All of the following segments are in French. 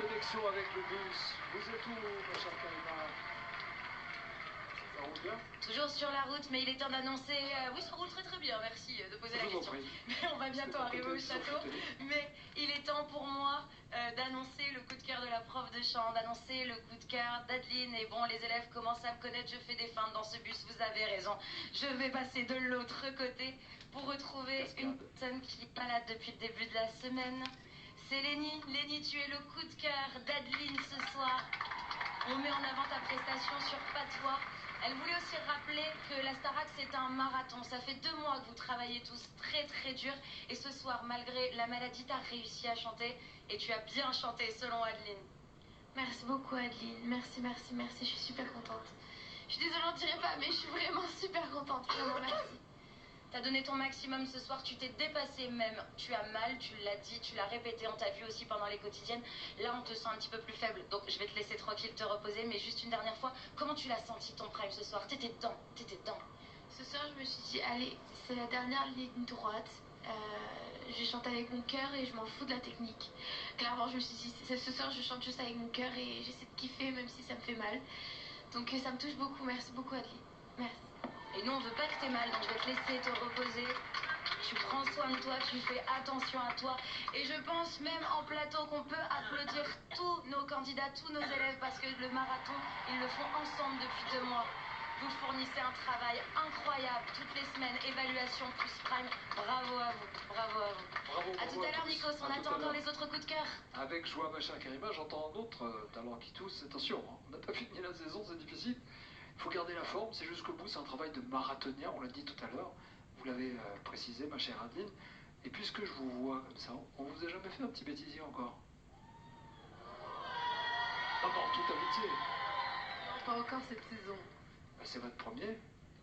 connexion avec le bus. Vous êtes où, ma chère Karima? Ça roule bien? Toujours sur la route, mais il est temps d'annoncer... oui, ça roule très très bien, merci de poser la question. Mais on va bientôt arriver au château. Mais il est temps pour moi d'annoncer le coup de cœur de la prof de chant, d'annoncer le coup de cœur d'Adeline. Et bon, les élèves commencent à me connaître, je fais des feintes dans ce bus, vous avez raison. Je vais passer de l'autre côté pour retrouver une personne qui est malade depuis le début de la semaine. C'est Lénie. Lénie, tu es le coup de cœur d'Adeline ce soir. On met en avant ta prestation sur Patois. Elle voulait aussi rappeler que la Starac c'est un marathon. Ça fait 2 mois que vous travaillez tous très très dur. Et ce soir, malgré la maladie, tu as réussi à chanter. Et tu as bien chanté selon Adeline. Merci beaucoup Adeline. Merci, merci, merci. Je suis super contente. Je suis désolée, on dirait pas, mais je suis vraiment super contente. Vraiment, merci. T'as donné ton maximum ce soir, tu t'es dépassé même. Tu as mal, tu l'as dit, tu l'as répété, on t'a vu aussi pendant les quotidiennes. Là, on te sent un petit peu plus faible, donc je vais te laisser tranquille te reposer. Mais juste une dernière fois, comment tu l'as senti ton prime ce soir? T'étais dedans, t'étais dedans. Ce soir, je me suis dit, allez, c'est la dernière ligne droite. Je chante avec mon cœur et je m'en fous de la technique. Clairement, je me suis dit, ce soir, je chante juste avec mon cœur et j'essaie de kiffer même si ça me fait mal. Donc ça me touche beaucoup. Merci beaucoup, Adeline. Merci. Et nous, on veut pas que t'aies mal, donc je vais te laisser te reposer. Tu prends soin de toi, tu fais attention à toi. Et je pense même en plateau qu'on peut applaudir tous nos candidats, tous nos élèves, parce que le marathon, ils le font ensemble depuis 2 mois. Vous fournissez un travail incroyable toutes les semaines, évaluation plus prime. Bravo à vous, bravo à vous. Bravo, à tout à l'heure, Nikos, on attend encore les autres coups de cœur. Avec joie, ma chère Karima, j'entends d'autres talents qui toussent. Attention, hein, on n'a pas fini la saison, c'est difficile. Il faut garder la forme, c'est jusqu'au bout, c'est un travail de marathonien, on l'a dit tout à l'heure. Vous l'avez précisé, ma chère Adeline. Et puisque je vous vois comme ça, on vous a jamais fait un petit bêtisier encore? Encore en toute amitié. Non, pas encore cette saison. C'est votre premier?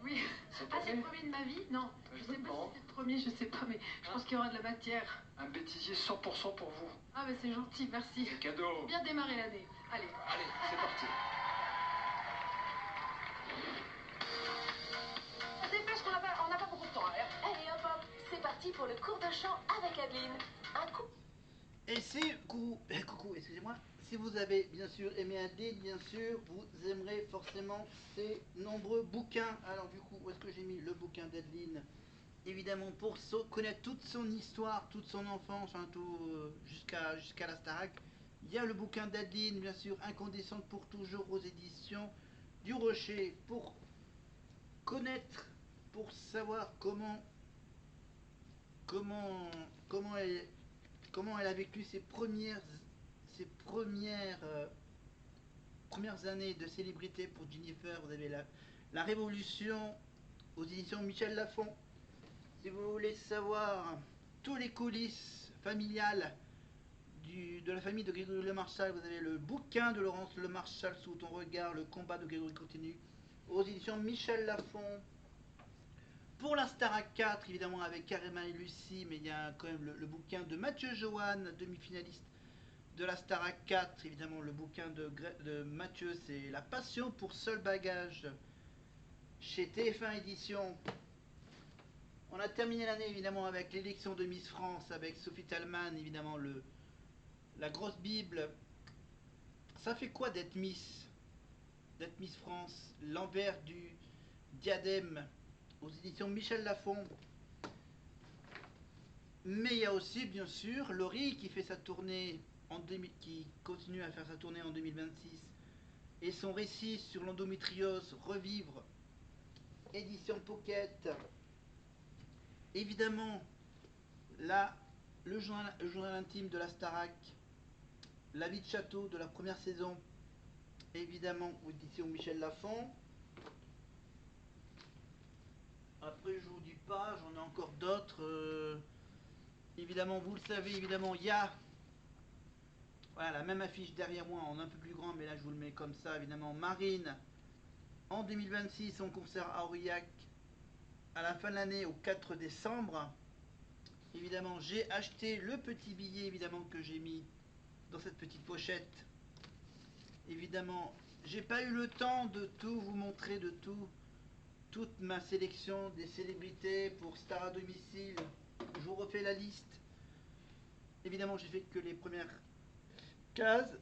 Oui. C'est le premier de ma vie? Non. Je sais pas si c'est le premier, je sais pas, mais je pense qu'il y aura de la matière. Un bêtisier 100% pour vous. Ah, mais c'est gentil, merci. C'est cadeau. Bien démarrer l'année. Allez. Allez, c'est parti. Dépêche qu'on n'a pas beaucoup de temps. Allez hop hop, c'est parti pour le cours de chant avec Adeline. Un coup. Et si, coucou, excusez-moi, si vous avez bien sûr aimé Adeline, bien sûr, vous aimerez forcément ces nombreux bouquins. Alors du coup, où est-ce que j'ai mis le bouquin d'Adeline? Évidemment, pour connaître toute son histoire, toute son enfance, enfin tout, jusqu'à la Starac, il y a le bouquin d'Adeline, bien sûr, Incandescente pour toujours, aux éditions du Rocher, pour connaître, pour savoir comment elle a vécu ses premières années de célébrité. Pour Jennifer, vous avez la Révolution aux éditions Michel Lafon. Si vous voulez savoir tous les coulisses familiales de la famille de Grégory Le Marchal, vous avez le bouquin de Laurence Le Marchal, Sous ton regard, le combat de Grégory continue, aux éditions Michel Lafon. Pour la Starac 4, évidemment, avec Karima et Lucie, mais il y a quand même le bouquin de Mathieu Joanne, demi-finaliste de la Starac 4. Évidemment, le bouquin de Mathieu, c'est La passion pour seul bagage, chez TF1 Édition. On a terminé l'année, évidemment, avec l'élection de Miss France, avec Sophie Talman, évidemment, la grosse Bible. Ça fait quoi d'être Miss France? L'envers du diadème, aux éditions Michel Lafon. Mais il y a aussi, bien sûr, Laurie qui fait sa tournée qui continue à faire sa tournée en 2026, et son récit sur l'endométriose, Revivre, édition Pocket. Évidemment, là, le journal intime de la Starac, La vie de château de la première saison, évidemment, aux éditions Michel Lafon. Après, je vous dis pas, j'en ai encore d'autres. Évidemment, vous le savez, évidemment, il y a voilà, la même affiche derrière moi, en un peu plus grand, mais là je vous le mets comme ça, évidemment. Marine, en 2026, son concert à Aurillac, à la fin de l'année, au 4 décembre. Évidemment, j'ai acheté le petit billet, évidemment, que j'ai mis dans cette petite pochette. Évidemment, j'ai pas eu le temps de tout vous montrer, toute ma sélection des célébrités pour Star à domicile. Je vous refais la liste. Évidemment, j'ai fait que les premières cases.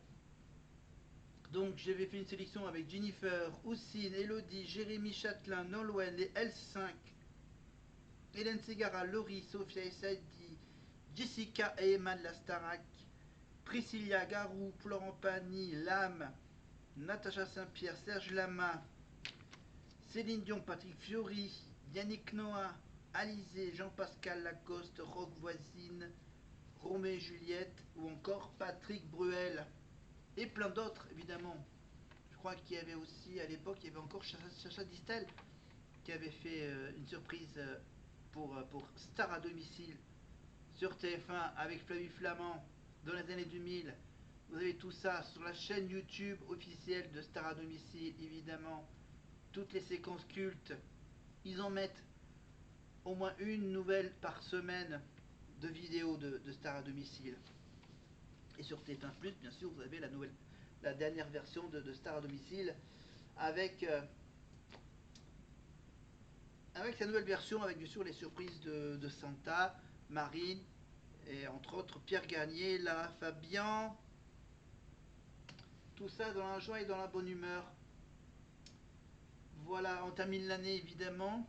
Donc j'avais fait une sélection avec Jennifer, Houssine, Elodie, Jérémy Châtelain, Nolwenn, les L5, Hélène Ségara, Laurie, Sophia et Saidi, Jessica et Emma de la Starac, Priscilla, Garou, Florent Pagny, Lame, Natacha Saint-Pierre, Serge Lama, Céline Dion, Patrick Fiori, Yannick Noah, Alizé, Jean-Pascal Lacoste, Roque Voisine, Romée Juliette ou encore Patrick Bruel et plein d'autres évidemment. Je crois qu'il y avait aussi à l'époque, il y avait encore Chacha Distel qui avait fait une surprise pour Star à domicile sur TF1 avec Flavie Flamand dans les années 2000. Vous avez tout ça sur la chaîne YouTube officielle de Star à domicile évidemment. Toutes les séquences cultes, ils en mettent au moins une nouvelle par semaine de vidéos de Star à domicile. Et sur TF1+, bien sûr, vous avez la dernière version de Star à domicile avec sa nouvelle version, avec bien sûr les surprises de Santa, Marine et entre autres Pierre Gagné, Lara Fabian. Tout ça dans la joie et dans la bonne humeur. Voilà, on termine l'année évidemment.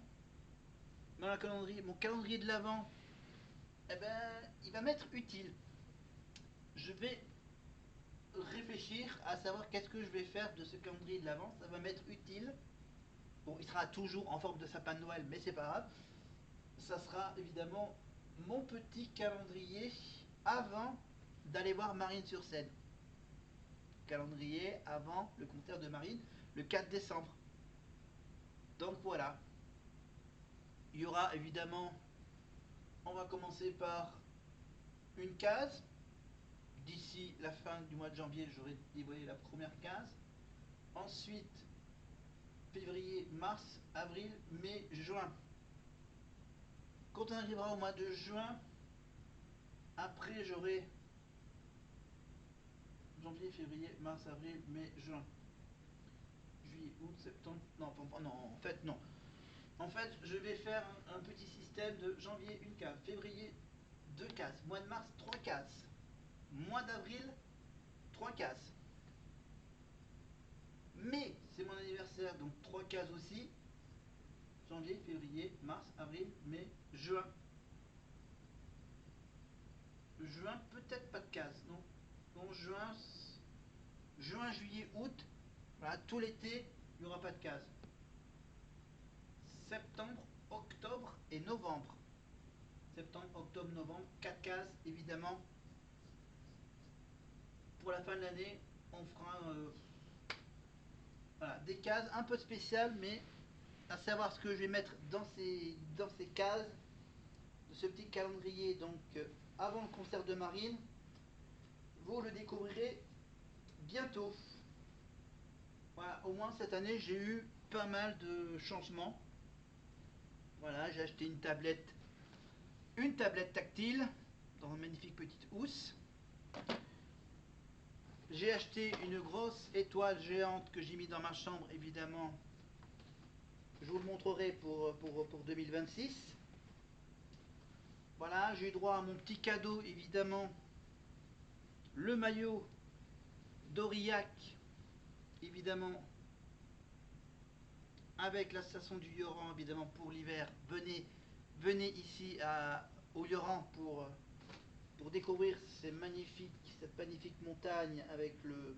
Dans la calendrier, mon calendrier de l'Avent, eh ben, il va m'être utile. Je vais réfléchir à savoir qu'est-ce que je vais faire de ce calendrier de l'Avent. Ça va m'être utile. Bon, il sera toujours en forme de sapin de Noël, mais c'est pas grave. Ça sera évidemment mon petit calendrier avant d'aller voir Marine sur scène. Calendrier avant le concert de Marine, le 4 décembre. Donc voilà. Il y aura évidemment, on va commencer par une case. D'ici la fin du mois de janvier, j'aurai dévoilé la première case. Ensuite, février, mars, avril, mai, juin. Quand on arrivera au mois de juin, après j'aurai janvier, février, mars, avril, mai, juin. Juillet, août, septembre. Non, en fait, non. En fait, je vais faire un petit système de janvier, une case. Février, 2 cases. Mois de mars, 3 cases. Mois d'avril, 3 cases. Mai, c'est mon anniversaire, donc 3 cases aussi. Janvier, février, mars, avril, mai, juin. Juin, peut-être pas de cases, non. Donc juin, juillet, août, voilà, tout l'été, il n'y aura pas de cases. Septembre, octobre et novembre. Septembre, octobre, novembre, 4 cases, évidemment. Pour la fin de l'année, on fera voilà, des cases un peu spéciales, mais à savoir ce que je vais mettre dans ces cases, de ce petit calendrier, donc avant le concert de Marine, vous le découvrirez bientôt. Voilà, au moins cette année, j'ai eu pas mal de changements. Voilà, j'ai acheté une tablette tactile dans une magnifique petite housse. J'ai acheté une grosse étoile géante que j'ai mis dans ma chambre, évidemment. Je vous le montrerai pour 2026. Voilà, j'ai eu droit à mon petit cadeau, évidemment. Le maillot d'Aurillac, évidemment. Avec la station du Yoran, évidemment, pour l'hiver. Venez ici au Yoran pour découvrir cette magnifique montagne avec le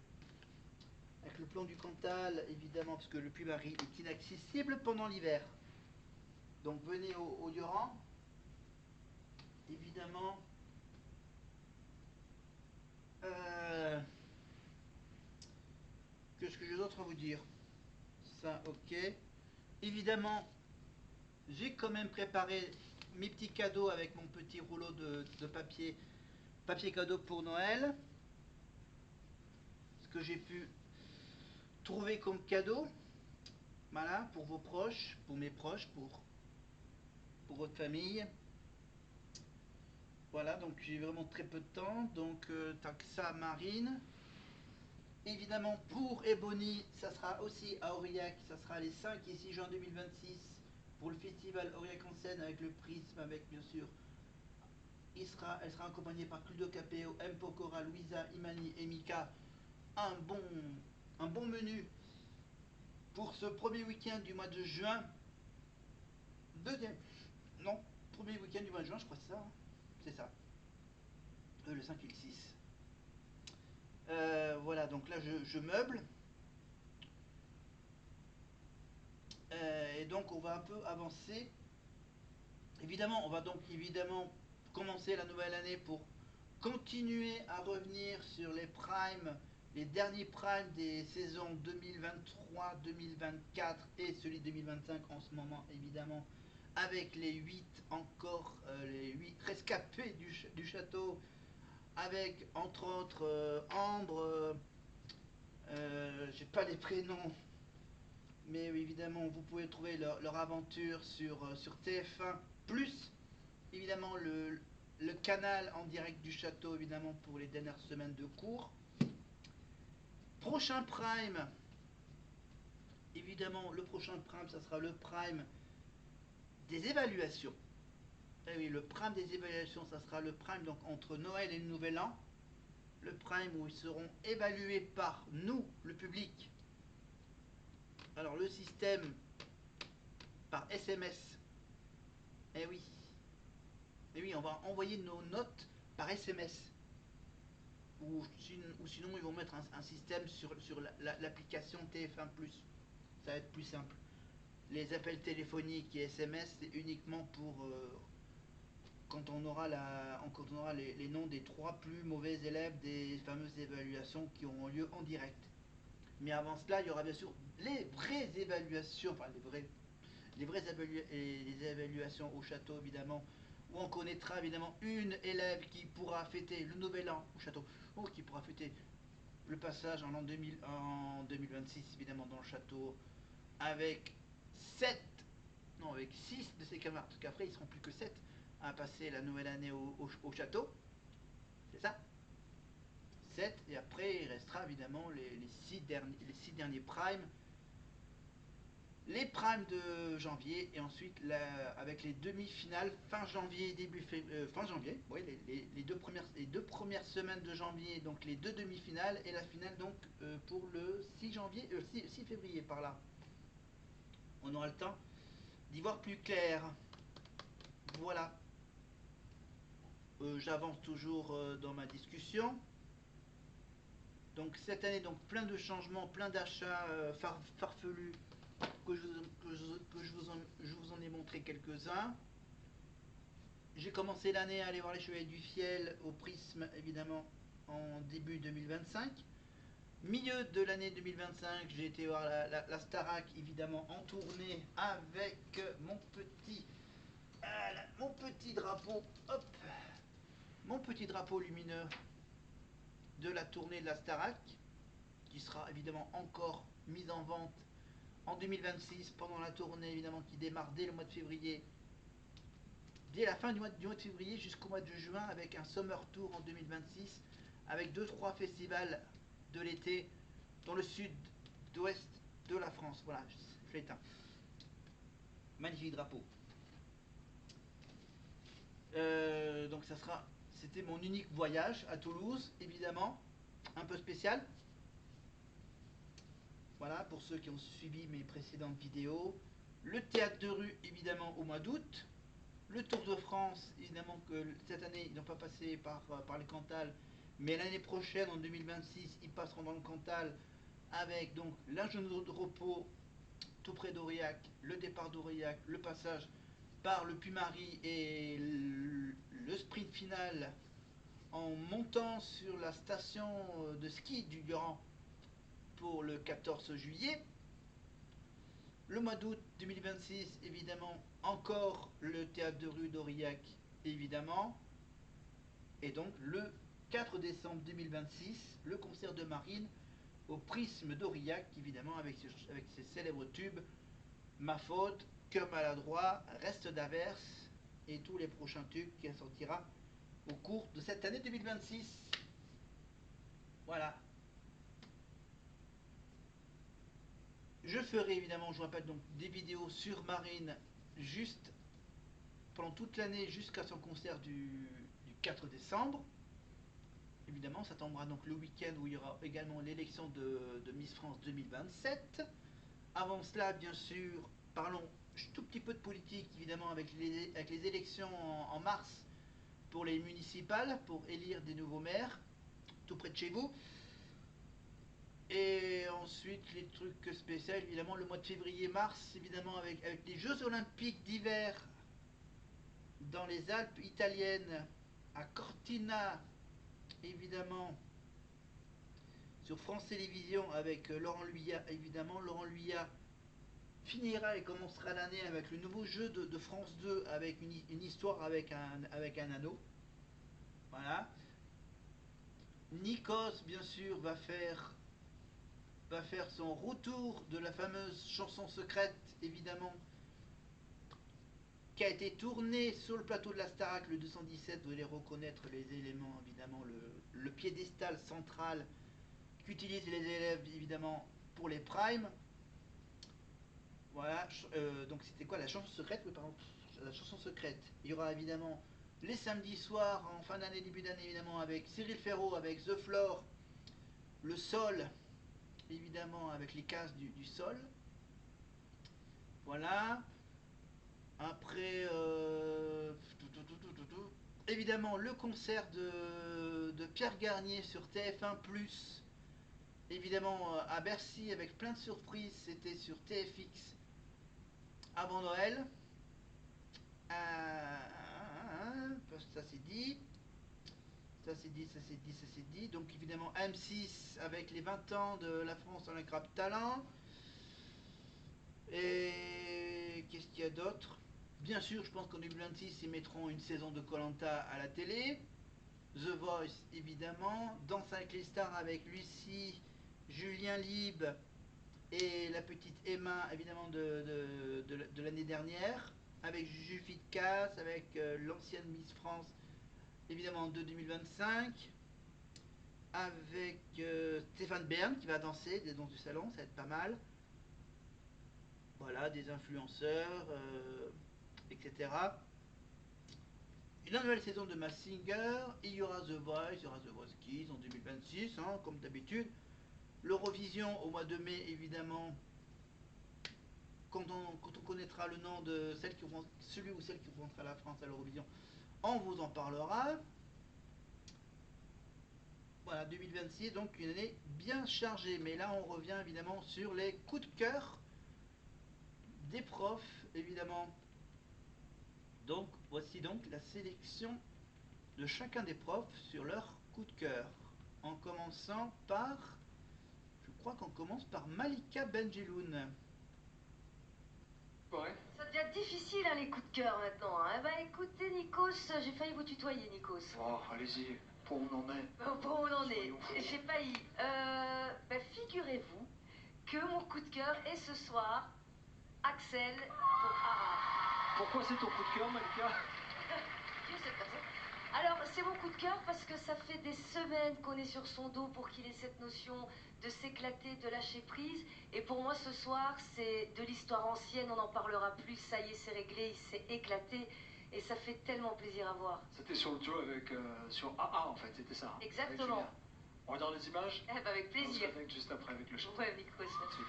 plan du Cantal, évidemment, parce que le Puy-Marie est inaccessible pendant l'hiver. Donc venez au Yoran, évidemment. Qu'est-ce que j'ai d'autre à vous dire? Ça, ok. Évidemment, j'ai quand même préparé mes petits cadeaux avec mon petit rouleau de papier cadeau pour Noël. Ce que j'ai pu trouver comme cadeau. Voilà, pour vos proches, pour mes proches, pour votre famille. Voilà, donc j'ai vraiment très peu de temps. Donc, tant que ça, Marine. Évidemment, pour Ebony, ça sera aussi à Aurillac. Ça sera les 5 et 6 juin 2026 pour le festival Aurillac en scène avec le prisme, avec bien sûr. Elle sera accompagnée par Cludo Capéo, M. Pokora, Louisa, Imani et Mika. Un bon un bon menu pour ce premier week-end du mois de juin. Deuxième, non, premier week-end du mois de juin, je crois que c'est ça. Hein. C'est ça. Le 5 et le 6. Voilà, donc là je meuble. Et donc on va un peu avancer. Évidemment, on va donc évidemment commencer la nouvelle année pour continuer à revenir sur les primes, les derniers primes des saisons 2023, 2024 et celui 2025 en ce moment évidemment, avec les 8 encore, les 8 rescapés du château, avec entre autres Ambre, j'ai pas les prénoms, mais évidemment vous pouvez trouver leur aventure sur TF1, plus évidemment le canal en direct du château évidemment pour les dernières semaines de cours. Prochain prime, évidemment le prochain prime ça sera le prime des évaluations. Et oui, le prime des évaluations ça sera le prime donc entre Noël et le Nouvel An. Le prime où ils seront évalués par nous, le public. Alors le système par SMS. Eh oui. Et oui, on va envoyer nos notes par SMS. Ou sinon ils vont mettre un système sur l'application TF1+. Ça va être plus simple. Les appels téléphoniques et SMS, c'est uniquement pour quand on aura les noms des 3 plus mauvais élèves des fameuses évaluations qui auront lieu en direct. Mais avant cela, il y aura bien sûr les vraies évaluations, enfin les évaluations au château évidemment, où on connaîtra évidemment une élève qui pourra fêter le nouvel an au château, ou qui pourra fêter le passage en 2026 évidemment dans le château, avec 6 de ses camarades, parce qu'après ils ne seront plus que 7 à passer la nouvelle année au château, c'est ça, 7, et après il restera évidemment les 6 derniers primes, les primes de janvier, et ensuite avec les demi-finales fin janvier, fin janvier, oui, les deux premières semaines de janvier, donc les 2 demi-finales, et la finale donc pour le 6 février par là. On aura le temps d'y voir plus clair. Voilà. J'avance toujours dans ma discussion. Donc cette année, donc plein de changements, plein d'achats farfelus que je vous en ai montré quelques-uns. J'ai commencé l'année à aller voir les Chevaliers du Fiel au Prisme, évidemment, en début 2025. Milieu de l'année 2025, j'ai été voir la Starac, évidemment, en tournée avec mon petit drapeau, hop, mon petit drapeau lumineux de la tournée de la Starac, qui sera évidemment encore mise en vente en 2026 pendant la tournée évidemment qui démarre dès le mois de février, dès la fin du mois de février jusqu'au mois de juin, avec un Summer Tour en 2026 avec 2-3 festivals de l'été dans le sud-ouest de la France. Voilà, je l'éteins. Magnifique drapeau. Donc c'était mon unique voyage à Toulouse, évidemment, un peu spécial. Voilà, pour ceux qui ont suivi mes précédentes vidéos. Le théâtre de rue, évidemment, au mois d'août. Le Tour de France, évidemment que cette année, ils n'ont pas passé par le Cantal, mais l'année prochaine, en 2026, ils passeront dans le Cantal avec donc l'Ingénieur de repos tout près d'Aurillac, le départ d'Aurillac, le passage par le Puy-Marie et le sprint final en montant sur la station de ski du Durand pour le 14 juillet. Le mois d'août 2026, évidemment, encore le théâtre de rue d'Aurillac, évidemment. Et donc le 4 décembre 2026, le concert de Marine au Prisme d'Aurillac, évidemment, avec ses célèbres tubes Ma faute, Cœur maladroit, Reste d'averse et tous les prochains tubes qui sortira au cours de cette année 2026. Voilà. Je ferai évidemment, je vous rappelle, donc des vidéos sur Marine juste pendant toute l'année jusqu'à son concert du 4 décembre. Évidemment, ça tombera donc le week-end où il y aura également l'élection de Miss France 2027. Avant cela, bien sûr, parlons tout petit peu de politique, évidemment, avec les élections en mars pour les municipales, pour élire des nouveaux maires, tout près de chez vous. Et ensuite, les trucs spéciaux, évidemment, le mois de février-mars, évidemment, avec les Jeux Olympiques d'hiver dans les Alpes italiennes, à Cortina, évidemment, sur France Télévisions, avec Laurent Luyat, évidemment. Laurent Luyat finira et commencera l'année avec le nouveau jeu de France 2, avec une histoire avec un anneau. Voilà. Nikos, bien sûr, va faire son retour de la fameuse chanson secrète, évidemment, qui a été tournée sur le plateau de la Starac, le 217. Vous allez reconnaître les éléments, évidemment, le piédestal central qu'utilisent les élèves, évidemment, pour les primes. Voilà, donc c'était quoi la chanson secrète? Oui, pardon, la chanson secrète. Il y aura évidemment les samedis soirs, en fin d'année, début d'année, évidemment, avec Cyril Ferraud, avec The Floor, le sol, évidemment, avec les cases du sol. Voilà. Après, évidemment, le concert de Pierre Garnier sur TF1+, évidemment, à Bercy, avec plein de surprises. C'était sur TFX avant Noël. Ça c'est dit. Ça c'est dit. Donc évidemment M6 avec les 20 ans de la France dans l'incroyable talent. Et qu'est-ce qu'il y a d'autre? Bien sûr, je pense qu'en 2026, ils mettront une saison de Koh-Lanta à la télé. The Voice, évidemment. Danse avec les stars avec Lucie, Julien Lieb et la petite Emma, évidemment, de l'année dernière. Avec Juju Fitcas, avec l'ancienne Miss France, évidemment, de 2025. Avec Stéphane Bern qui va danser des danses du salon, ça va être pas mal. Voilà, des influenceurs, etc. La nouvelle saison de Masked Singer, il y aura The Voice, il y aura The Voice Kids en 2026, hein, comme d'habitude. L'Eurovision au mois de mai, évidemment, quand on connaîtra le nom de celui ou celle qui représentera la France à l'Eurovision, on vous en parlera. Voilà, 2026, donc une année bien chargée. Mais là, on revient évidemment sur les coups de cœur des profs, évidemment. Donc, voici donc la sélection de chacun des profs sur leur coup de cœur. En commençant par, je crois qu'on commence par Malika Benjeloun. Ouais. Ça devient difficile, hein, les coups de cœur maintenant. Hein. Bah écoutez, Nikos, j'ai failli vous tutoyer, Nikos. Oh, allez-y, pour où on en est. Pour où on en est, j'ai failli. Bah, figurez-vous que mon coup de cœur est ce soir Axel pour Ara. Pourquoi c'est ton coup de cœur, Malika? Qui est cette personne? Alors, c'est mon coup de cœur parce que ça fait des semaines qu'on est sur son dos pour qu'il ait cette notion de s'éclater, de lâcher prise. Et pour moi, ce soir, c'est de l'histoire ancienne, on n'en parlera plus, ça y est, c'est réglé, il s'est éclaté. Et ça fait tellement plaisir à voir. C'était sur le duo avec, sur AA en fait, c'était ça. Hein, exactement. On regarde les images? Eh ben, avec plaisir. On se connecte juste après avec le chant. Ouais, Nikos, merci.